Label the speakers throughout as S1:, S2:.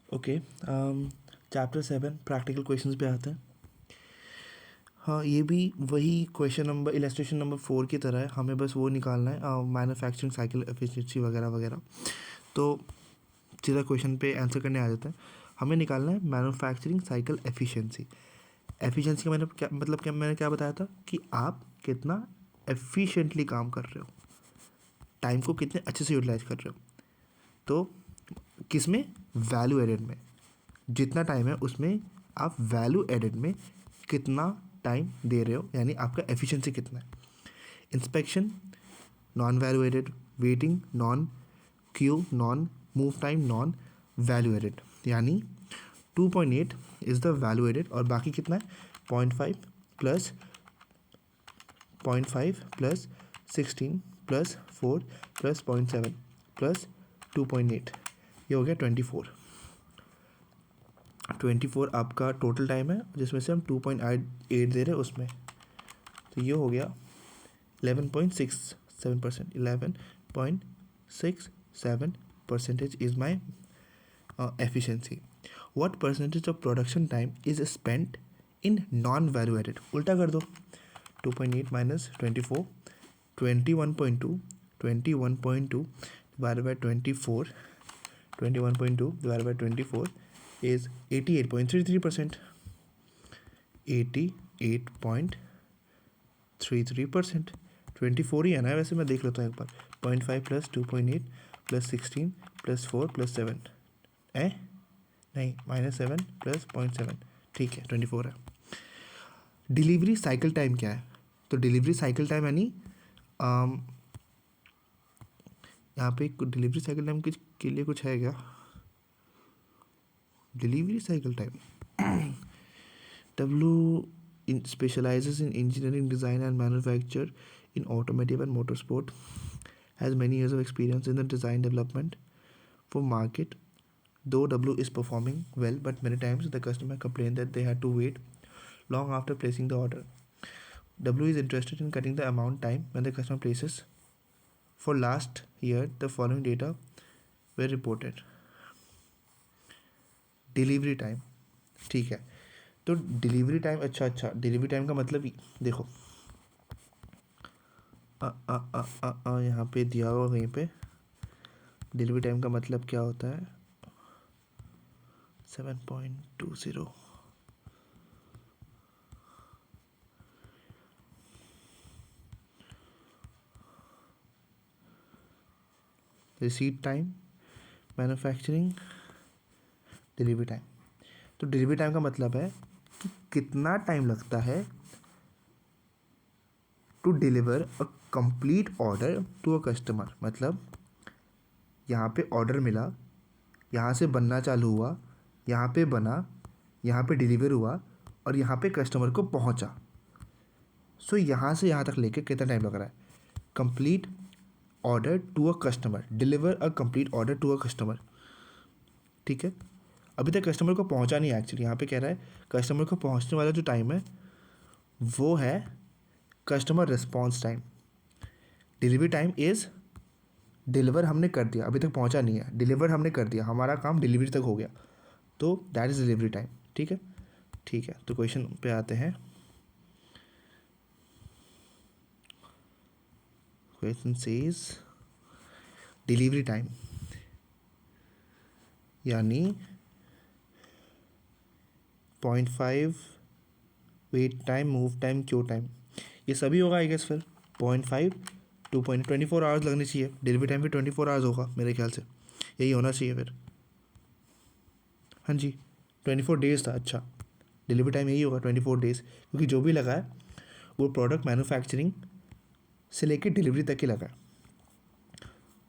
S1: Okay, chapter 7 practical questions पे आते हैं। हाँ, ये भी वही क्वेश्चन नंबर इलस्ट्रेशन नंबर 4 की तरह है। हमें बस वो निकालना है मैन्युफैक्चरिंग साइकिल एफिशिएंसी वगैरह वगैरह। तो सीधा क्वेश्चन पे आंसर करने आ जाता है। हमें निकालना है मैन्युफैक्चरिंग साइकिल एफिशिएंसी। एफिशिएंसी का मैंने क्या मतलब, क्या मैंने क्या बताया था कि आप कितना एफिशिएंटली काम कर रहे हो, टाइम को कितने अच्छे से यूटिलाइज कर रहे हो। तो किस में, वैल्यू एडेड में जितना टाइम है उसमें आप वैल्यू एडेड में कितना टाइम दे रहे हो, यानी आपका एफिशिएंसी कितना है। Inspection non value added, waiting non, queue non, move time non, value added, यानी 2.8 इज़ द वैल्यू एडेड और बाकी कितना है 0.5 plus 0.5 plus 16 plus 4 plus 0.7 plus 2.8, ये हो गया 24। 24 आपका टोटल टाइम है जिसमें से हम 2.8 दे रहे हैं उसमें, तो ये हो गया 11.67%। 11.67 percentage is my efficiency. What percentage of production time is spent in non value added. उल्टा कर दो, 2.8 minus 24, 21.2, 21.2 divided by 24, 21.2 divided by 24 is 88.33%। 88.33%। 24 ही है ना, वैसे मैं देख लेता हूँ एक बार। 0.5 प्लस 2.8 प्लस 16 प्लस 4 प्लस 7 है, नहीं -7 प्लस 0.7, ठीक है 24 है। डिलीवरी साइकिल टाइम क्या है, तो डिलीवरी साइकिल टाइम यानी यहाँ पे डिलीवरी साइकिल टाइम के लिए कुछ है क्या, delivery cycle time W specializes in engineering design and manufacture in automotive and motorsport, has many years of experience in the design development for market. Though W is performing well, but many times the customer complained that they had to wait long after placing the order. W is interested in cutting the amount time when the customer places. For last year, the following data were reported. Delivery time, ठीक है। तो delivery time, अच्छा delivery time का मतलब देखो, यहाँ पे दिया हुआ कहीं पे डिलीवरी टाइम का मतलब क्या होता है 7.20। Receipt time, manufacturing, delivery time. तो डिलीवरी टाइम का मतलब है कि कितना टाइम लगता है to deliver a complete order to a customer. मतलब यहाँ पे ऑर्डर मिला, यहाँ से बनना चालू हुआ, यहाँ पे बना, यहाँ पे डिलीवर हुआ और यहाँ पे कस्टमर को पहुँचा। सो यहाँ से यहाँ तक लेके कितना टाइम लग रहा है, complete order to a customer, deliver a complete order to a customer, ठीक है। अभी तक कस्टमर को पहुँचा नहीं है एक्चुअली, यहाँ पे कह रहा है कस्टमर को पहुँचने वाला जो टाइम है वो है customer response time. Delivery time is, deliver हमने कर दिया, अभी तक पहुंचा नहीं है, डिलीवर हमने कर दिया, हमारा काम डिलीवरी तक हो गया, तो दैट इज़ डिलीवरी टाइम, ठीक है। ठीक है, तो क्वेश्चन पे आते हैं। क्वेश्चन सेज डिलीवरी टाइम यानी 0.5 wait time, move time, queue time, ये सभी होगा आई गेस। फिर 0.5 2.24 आवर्स लगनी चाहिए, डिलीवरी टाइम भी 24 आवर्स होगा मेरे ख्याल से, यही होना चाहिए फिर। हाँ जी, 24 डेज़ था, अच्छा डिलीवरी टाइम यही होगा 24 डेज़, क्योंकि जो भी लगा है वो प्रोडक्ट मैन्युफैक्चरिंग से लेके डिलीवरी तक ही लगा है।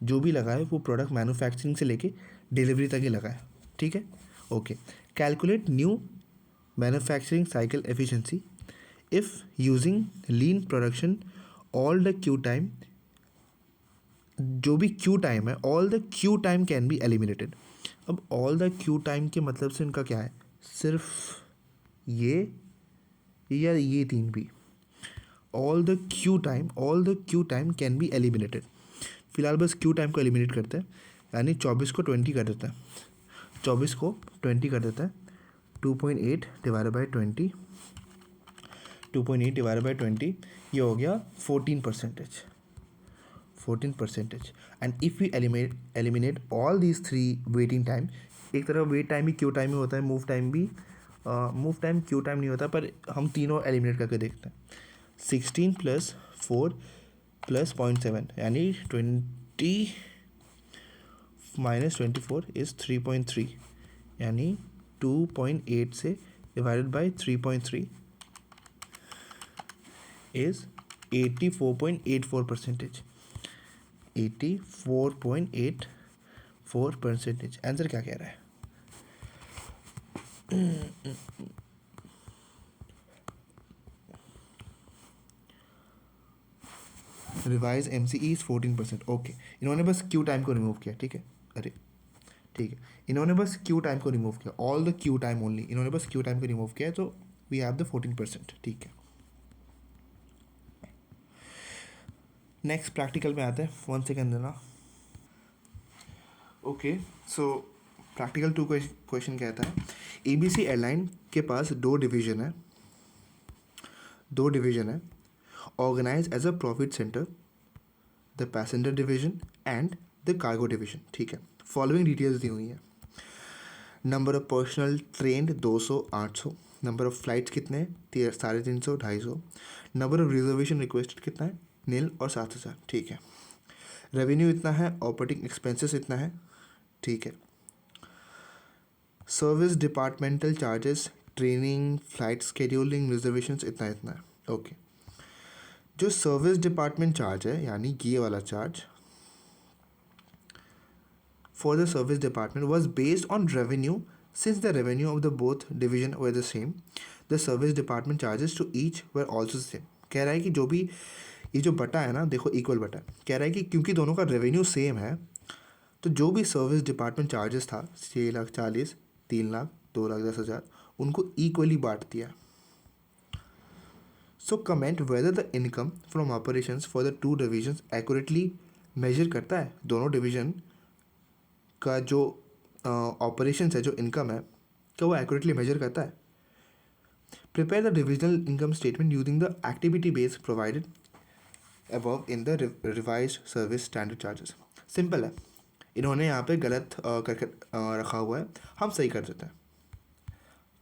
S1: जो भी लगा है वो प्रोडक्ट मैन्युफैक्चरिंग से लेके डिलीवरी तक ही लगा है, ठीक है। Okay, calculate new manufacturing cycle efficiency if using lean production all the Q time. जो भी क्यू टाइम है, all the Q time can be eliminated. अब ऑल द क्यू टाइम के मतलब से इनका क्या है, सिर्फ ये या ये तीन भी, all the Q time can be eliminated. फिलहाल बस क्यू टाइम को एलिमिनेट करते हैं, यानी 24 को 20 कर देते हैं, 24 को 20 कर देता है, 2.8 डिवाइडेड बाई 20, 2.8 डिवाइडेड बाई 20, ये हो गया 14%, 14%. And if we eliminate all these three waiting time, एक तरफ वेट टाइम भी क्यू टाइम ही होता है, मूव टाइम भी मूव टाइम क्यू टाइम नहीं होता, पर हम तीनों एलिमिनेट करके देखते हैं. 16 + 4 + 0.7 यानी 20 - 24 इज़ 3.3, यानी 2.8 से डिवाइडेड बाई 3.3 इज़ 84.84%, 84.84%. आंसर क्या कह रहा है? Revise MCE is 14%. ओके, इन्होंने बस क्यू टाइम को रिमूव किया, ठीक है. अरे ठीक है, इन्होंने बस क्यू टाइम को रिमूव किया, all the Q time only, इन्होंने बस क्यू टाइम को रिमूव किया, तो वी हैव द 14%. ठीक है, नेक्स्ट प्रैक्टिकल में आते हैं. 1 सेकेंड देना. ओके, सो प्रैक्टिकल 2 क्वेश्चन कहता है ABC एयरलाइन के पास दो डिवीज़न है organise as a profit centre, the passenger division and the cargo division. ठीक है, फॉलोइंग डिटेल्स दी हुई हैं. Number of personnel trained 200 800, number of flights कितने हैं 350 250, नंबर ऑफ रिजर्वेशन रिक्वेस्टेड कितना है 0 और 7000. ठीक है, रेवेन्यू इतना है, ऑपरेटिंग एक्सपेंसेस इतना है. ठीक है, service departmental charges, training, flight scheduling, reservations इतना इतना है. ओके, जो सर्विस डिपार्टमेंट चार्ज है यानी ये वाला charge for the service department was based on revenue, since the revenue of the both division were the same, the service department charges to each were also same. कह रहा है कि जो भी ये जो बटा है ना, देखो इक्वल बटा है, कह रहा है कि क्योंकि दोनों का रेवेन्यू सेम है, तो जो भी सर्विस डिपार्टमेंट चार्जेस था 6,40,000, 3,00,000, 2,10,000, उनको इक्वली बांट दिया. So comment whether the income from operations for the two divisions accurately measure करता है, दोनों डिवीजन का जो ऑपरेशंस है, जो इनकम है, क्या वो एक्यूरेटली मेजर करता है. Prepare the divisional income statement using the activity base provided above in the revised service standard charges. Simple है, इन्होंने यहाँ पे गलत करके रखा हुआ है, हम सही कर देते हैं.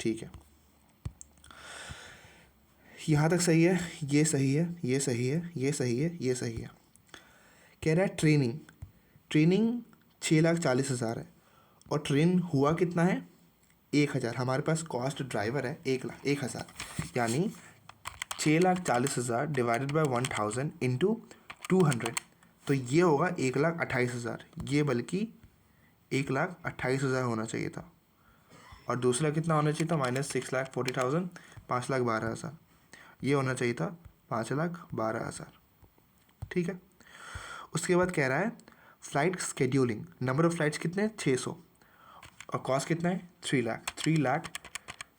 S1: ठीक है, यहाँ तक सही है, ये सही है, ये सही है, ये सही है, ये सही है. कह रहा है ट्रेनिंग 6,40,000 है और ट्रेन हुआ कितना है 1,000. हमारे पास कॉस्ट ड्राइवर है 1,00,000, यानी 6,40,000 डिवाइडेड बाई 1,000 इंटू 200, तो ये होगा 1,28,000. ये बल्कि 1,28,000 होना चाहिए था, और दूसरा कितना होना चाहिए था -6,40,000, 5,12,000. ये होना चाहिए था 5,12,000. ठीक है, उसके बाद कह रहा है flight scheduling, number of flights कितने हैं 600, और कॉस्ट कितना है 3,00,000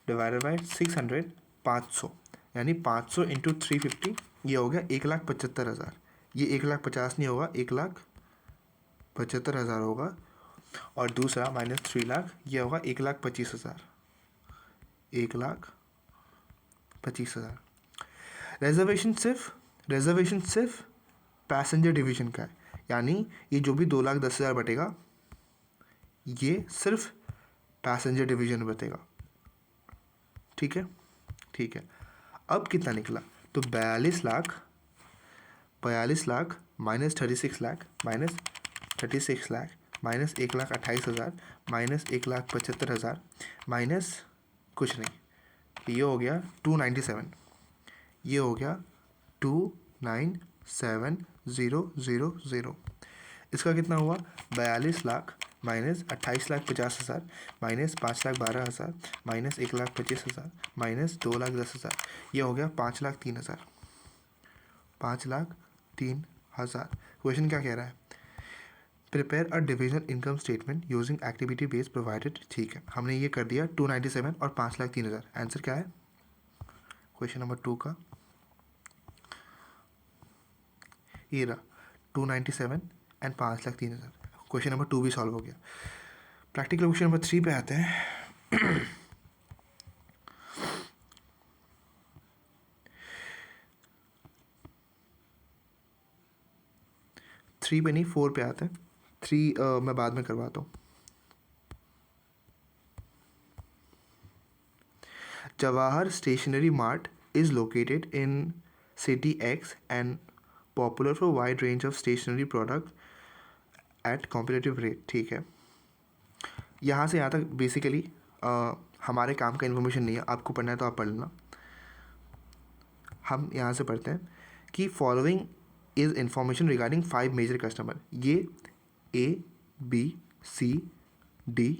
S1: डिवाइडेड बाई 600, 500, यानी 500 इंटू 350, ये हो गया 1,75,000. ये 1,50,000 नहीं होगा, 1,75,000 होगा, और दूसरा -3,00,000, ये होगा 1,25,000, 1,25,000. रिजर्वेशन सिर्फ पैसेंजर डिवीज़न का है, यानी ये जो भी 2,10,000 बटेगा, ये सिर्फ पैसेंजर डिवीज़न बटेगा. ठीक है, ठीक है. अब कितना निकला, तो 42 लाख -36 लाख -36 लाख -1,28,000 -1,75,000 माइनस कुछ नहीं, ये हो गया 297, ये हो गया 297,000. इसका कितना हुआ 42 लाख -28,50,000 -5,12,000 -1,25,000 -2,10,000, ये हो गया 5,03,000, 5,03,000. क्वेश्चन क्या कह रहा है, prepare a divisional income statement using activity base provided. ठीक है, हमने ये कर दिया 297 और 5,03,000. आंसर क्या है क्वेश्चन नंबर 2 का, ये रहा 297 एंड 5,03,000. क्वेश्चन नंबर 2 भी सॉल्व हो गया. प्रैक्टिकल क्वेश्चन नंबर 3 पे आते हैं। 3 पे नहीं 4 पे आते हैं। 3 मैं बाद में करवाता हूँ। Jawahar Stationery Mart is located in City X and popular for wide range of stationery products at competitive rate। ठीक है, यहाँ से यहाँ तक बेसिकली हमारे काम का इन्फॉर्मेशन नहीं है, आपको पढ़ना है तो आप पढ़ लेना। हम यहाँ से पढ़ते हैं कि following is information regarding 5 major customer. ये ABCDE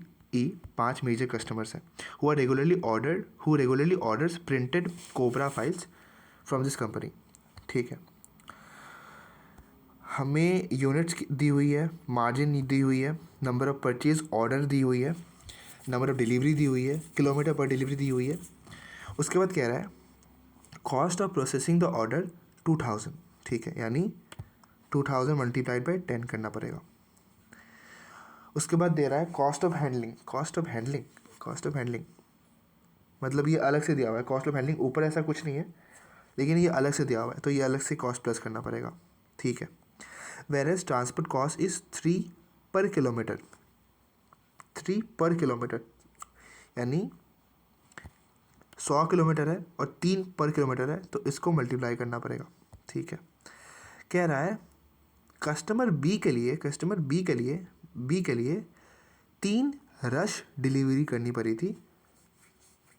S1: 5 मेजर कस्टमर्स हैं who regularly orders printed cobra files from this company. ठीक है, हमें यूनिट्स दी हुई है, मार्जिन दी हुई है, नंबर ऑफ परचेज ऑर्डर दी हुई है, नंबर ऑफ डिलीवरी दी हुई है, किलोमीटर पर डिलीवरी दी हुई है। उसके बाद कह रहा है cost of processing the order 2000। ठीक है, यानी 2000 मल्टीप्लाइड बाई 10 करना पड़ेगा। उसके बाद दे रहा है कॉस्ट ऑफ हैंडलिंग मतलब ये अलग से दिया हुआ है। कॉस्ट ऑफ हैंडलिंग ऊपर ऐसा कुछ नहीं है, लेकिन ये अलग से दिया हुआ है, तो ये अलग से कॉस्ट प्लस करना पड़ेगा। ठीक है, वेरेज ट्रांसपोर्ट कॉस्ट इज़ 3 पर किलोमीटर। 3 पर किलोमीटर यानी 100 किलोमीटर है और 3 पर किलोमीटर है, तो इसको मल्टीप्लाई करना पड़ेगा। ठीक है, कह रहा है कस्टमर बी के लिए 3 रश डिलीवरी करनी पड़ी थी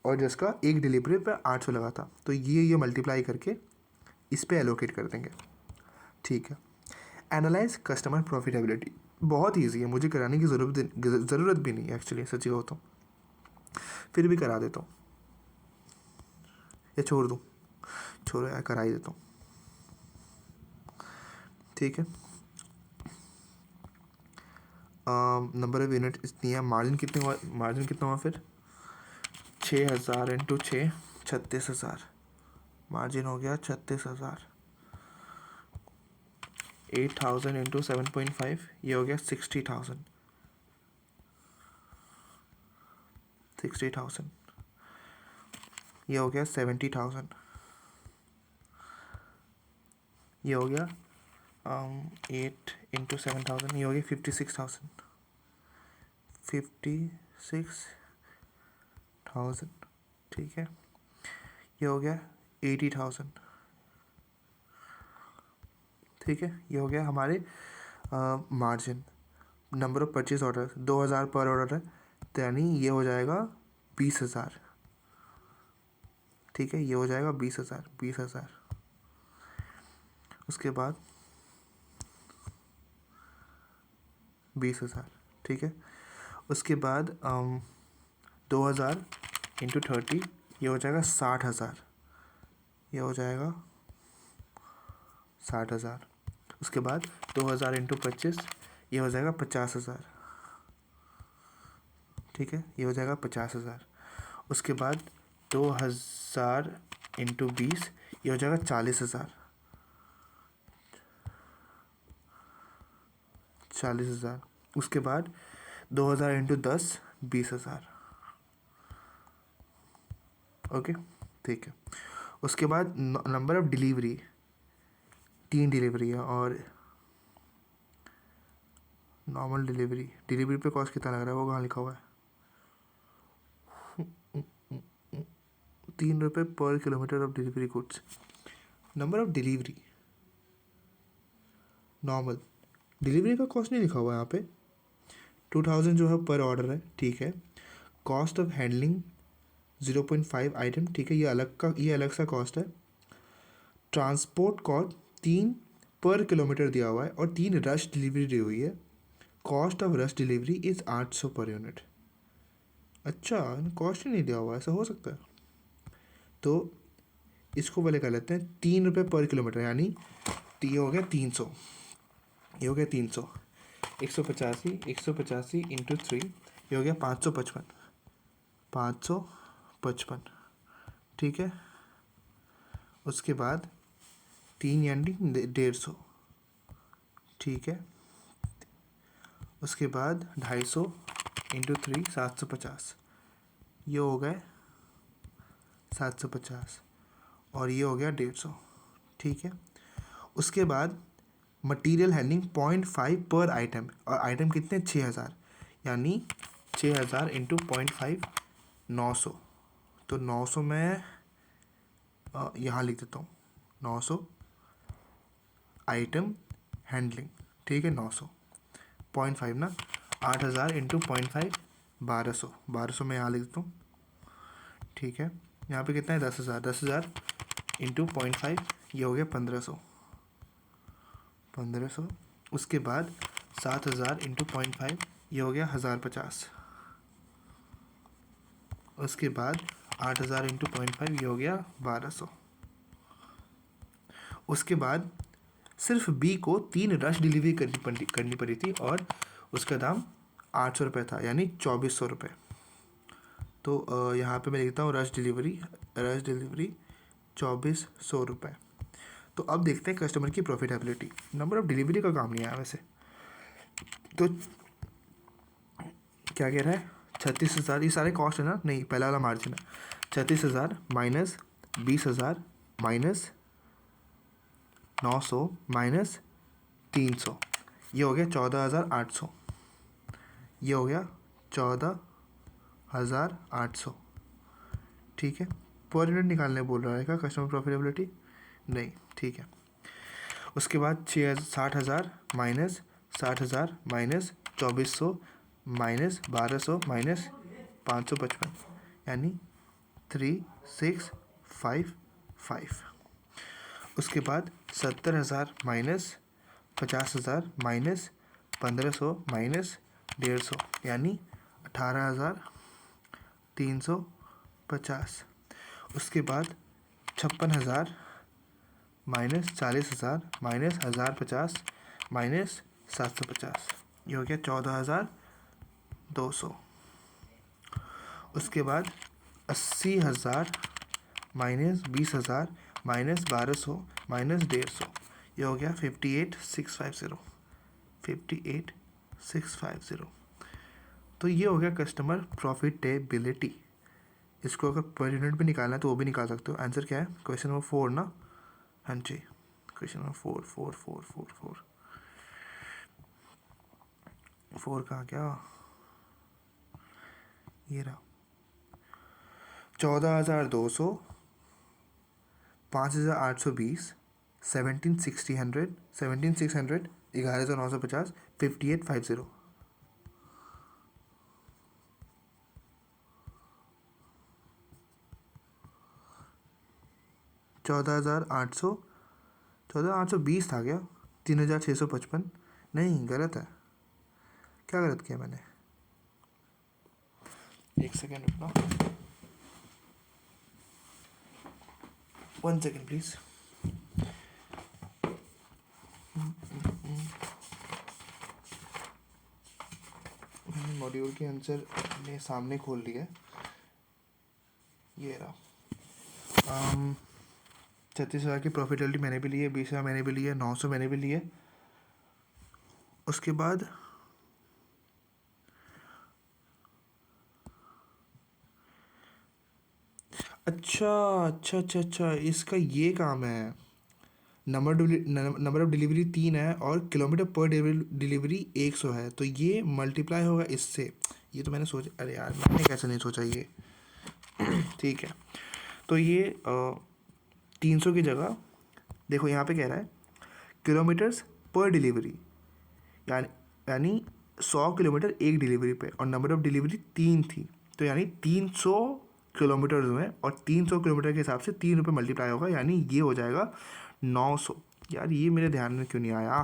S1: और जिसका एक डिलीवरी पर 800 लगा था, तो ये मल्टीप्लाई करके इस पे एलोकेट कर देंगे। ठीक है, एनालाइज कस्टमर प्रॉफिटेबिलिटी बहुत ईजी है, मुझे कराने की ज़रूरत भी नहीं है एक्चुअली, सच्ची हो तो फिर भी करा देता हूँ या छोड़ो यार, करा ही देता हूँ। ठीक है, नंबर ऑफ यूनिट इतनी है, मार्जिन कितना हुआ फिर 6000 इंटू 6 36,000, मार्जिन हो गया 36,000। 8000 इंटू 7.5 ये हो गया 60,000। ये हो गया 70,000। ये हो गया 8 इंटू 7,000 ये हो गया 56,000। 56,000 ठीक है, ये हो गया 80,000। ठीक है, ये हो गया हमारे margin. Number of purchase order 2000 पर ऑर्डर है, तो यानी ये हो जाएगा 20,000। ठीक है, ये हो जाएगा 20,000। उसके बाद 20,000। ठीक है, उसके बाद 2000 इंटू 30 ये हो जाएगा 60,000। ये हो जाएगा 60,000। उसके बाद 2000 इंटू 25 ये हो जाएगा 50,000। ठीक है, ये हो जाएगा 50,000। उसके बाद 2000 इंटू 20 ये हो जाएगा 40,000। 40,000। उसके बाद 2000 इंटू 10 20,000। ओके, ठीक है। उसके बाद नंबर ऑफ डिलीवरी 3 डिलीवरी है और नॉर्मल डिलीवरी पे कॉस्ट कितना लग रहा है वो कहाँ लिखा हुआ है 3 रुपये पर kilometre of delivery goods. Number of delivery normal delivery का कॉस्ट नहीं लिखा हुआ है यहाँ पे। 2000 जो है पर ऑर्डर है। ठीक है, कॉस्ट ऑफ हैंडलिंग 0.5 आइटम। ठीक है, ये अलग सा कॉस्ट है। ट्रांसपोर्ट कॉस्ट 3 पर किलोमीटर दिया हुआ है और 3 रश डिलीवरी दी हुई है। Cost of rush delivery is 800 per unit. अच्छा, कॉस्ट ही नहीं दिया हुआ, ऐसा हो सकता है। तो इसको पहले कर लेते हैं 3 रुपये पर किलोमीटर, यानी ये हो गया 300। ये हो गया 300। 185 इंटू 3 ये हो गया 555। ठीक है, उसके बाद 3 यानी 150। ठीक है, उसके बाद 250 इंटू 3 750, ये हो गए 750 और ये हो गया 150, ठीक है। उसके बाद मटेरियल हैंडलिंग 0.5 पर आइटम, और आइटम कितने 6000, यानी 6000 इंटू 0.5 900, तो 900 मैं यहाँ लिख देता हूँ 900 आइटम हैंडलिंग, ठीक है 900 0.5 ना, 8000 इंटू 0.5 1200, 1200 मैं यहाँ लिख देता हूँ, ठीक है। यहाँ पे कितना है 10,000, 10,000 इंटू 0.5 ये हो गया 1500, 1500। उसके बाद 7000 इंटू 0.5 ये हो गया 1050, उसके बाद 8000 इंटू 0.5 ये हो गया 1200। उसके बाद सिर्फ बी को 3 रश डिलीवरी करनी पड़ी थी और उसका दाम 800 रुपये था, यानी 2400 रुपये। तो यहाँ पे मैं लिखता हूँ रश डिलीवरी 2400 रुपये। तो अब देखते हैं कस्टमर की प्रॉफिटेबिलिटी। नंबर ऑफ डिलीवरी का काम नहीं आया वैसे, तो क्या कह रहा है 36,000, ये सारे कॉस्ट है ना, नहीं पहला वाला मार्जिन है 36,000 माइनस 20,000 माइनस 900 माइनस 300, ये हो गया 14,800, ये हो गया 14,800, ठीक है। पर यूनिट निकालने बोल रहा है क्या कस्टमर प्रॉफिटेबिलिटी, नहीं, ठीक है। उसके बाद 60,000 माइनस 60,000 माइनस 2400 माइनस 1200 माइनस 555, यानी 3655। उसके बाद 70,000 माइनस 50,000 माइनस 1500 माइनस 150, यानी 18,350। उसके बाद 56,000 माइनस 40,000 माइनस 1050 माइनस 750, ये हो गया 14,200। उसके बाद 80,000 माइनस 20,000 माइनस 1200 माइनस 150, ये हो गया 58,650, 58,650। तो ये हो गया कस्टमर प्रॉफिटेबिलिटी। इसको अगर पर यूनिट भी निकालना है तो वो भी निकाल सकते हो। आंसर क्या है क्वेश्चन नंबर 4 ना, हाँ जी क्वेश्चन नंबर 4 4 4 4 4 4 कहाँ क्या, ये रहा 14,200 5,820 17,600 17,600 11,950 58,50। 14,800 14,820 था क्या, 3,655, नहीं गलत है, क्या गलत किया मैंने, एक सेकेंड रुकना, 1 सेकेंड प्लीज। मैंने मॉड्यूल के आंसर ने सामने खोल लिया, ये रहा 36,000 की प्रॉफिटेबिलिटी मैंने भी ली है, 20,000 मैंने भी ली है, 900 मैंने भी ली है। उसके बाद अच्छा, इसका ये काम है, नंबर ऑफ डिलीवरी 3 है और किलोमीटर पर डिलीवरी 100 है, तो ये मल्टीप्लाई होगा इससे। ये तो मैंने सोचा, अरे यार मैंने कैसे नहीं सोचा ये ठीक है। तो ये 300 की जगह देखो यहाँ पे कह रहा है किलोमीटर्स पर डिलीवरी, यानी 100 किलोमीटर एक डिलीवरी पे, और नंबर ऑफ डिलीवरी 3 थी, तो यानी 300 किलोमीटर हुए और 300 किलोमीटर के हिसाब से 3 रुपये मल्टीप्लाई होगा, यानी ये हो जाएगा 900। यार ये मेरे ध्यान में क्यों नहीं आया,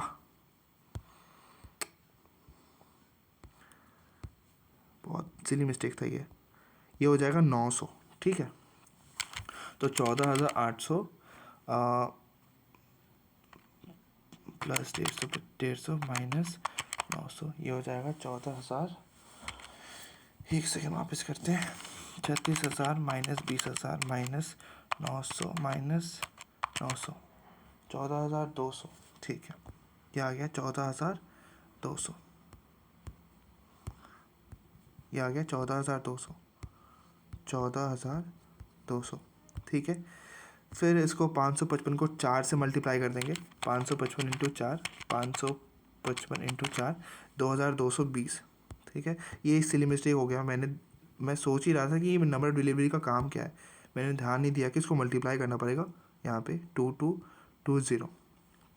S1: बहुत सिली मिस्टेक था ये हो जाएगा 900, ठीक है। तो 14,800 प्लस 150 माइनस 900, ये हो जाएगा 14,000। एक सेकेंड वापस करते हैं, 36,000 माइनस 20,000 माइनस 900 माइनस 900, 14,200, ठीक है। क्या आ गया 14,200। ये आ गया 14,200, 14,200, ठीक है। फिर इसको 555 को 4 से मल्टीप्लाई कर देंगे, 555 इंटू 4, 555 इंटू 4, 2,220, ठीक है। ये सिली मिस्टेक हो गया, मैं सोच ही रहा था कि ये नंबर डिलीवरी का काम क्या है, मैंने ध्यान नहीं दिया कि इसको मल्टीप्लाई करना पड़ेगा यहाँ पे 2220,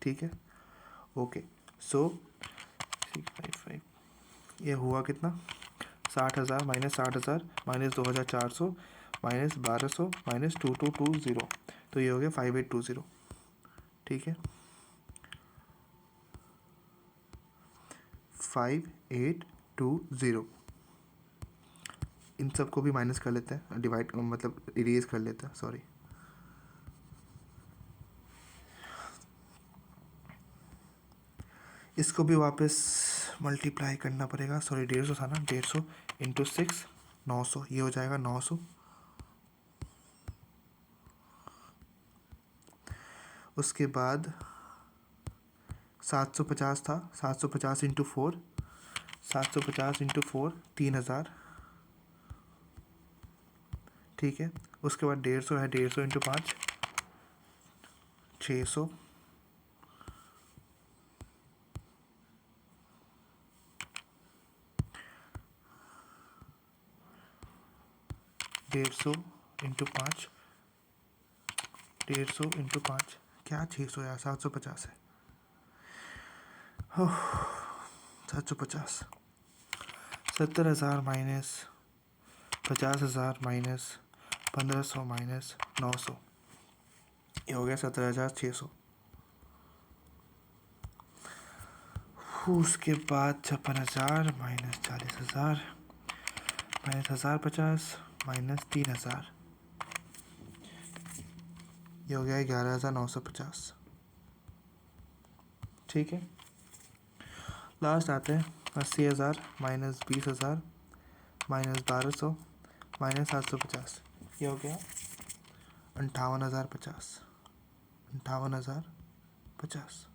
S1: ठीक है। ओके, सो 655, ये हुआ कितना, 60,000 माइनस 60,000 माइनस 2,400 माइनस 1,200 माइनस 2220, तो ये हो गया 5820, ठीक है। 5820, इन सब को भी माइनस कर लेते हैं, डिवाइड मतलब इरेज कर लेते हैं, सॉरी। इसको भी वापस मल्टीप्लाई करना पड़ेगा, सॉरी 150 था ना, 150 इंटू 6, 900, ये हो जाएगा 900। उसके बाद 750 था, 750 इंटू 4, 750 इंटू 4, 3,000, ठीक है। उसके बाद 150 है, 150 इंटू 5, 600, 150 इंटू 5, 150 इंटू 5, क्या 600 यार, 750 है, 750, 70,000 माइनस 50,000 माइनस 1,500 माइनस 900, ये हो गया 17,600। उसके बाद 56,000 माइनस 40,000 माइनस 1,050 माइनस 3,000, ये हो गया 11,950, ठीक है। लास्ट आते हैं 80,000 माइनस 20,000 माइनस 1,200 माइनस 750, ये हो गया 58,050, 58,050।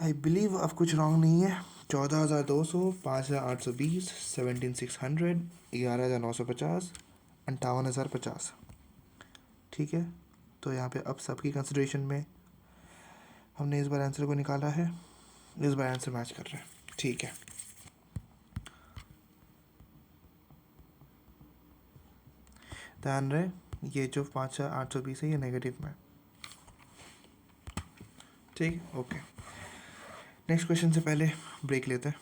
S1: आई बिलीव अब कुछ रॉन्ग नहीं है। 14,200, 5,820, 17,600, 11,950, 58,050, ठीक है। तो यहाँ पे अब सबकी कंसिडरेशन में हमने इस बार आंसर को निकाला है, इस बार आंसर मैच कर रहा है, ठीक है। ध्यान रहे ये जो 5,820 है ये नेगेटिव में, ठीक, ओके। नेक्स्ट क्वेश्चन से पहले ब्रेक लेते हैं।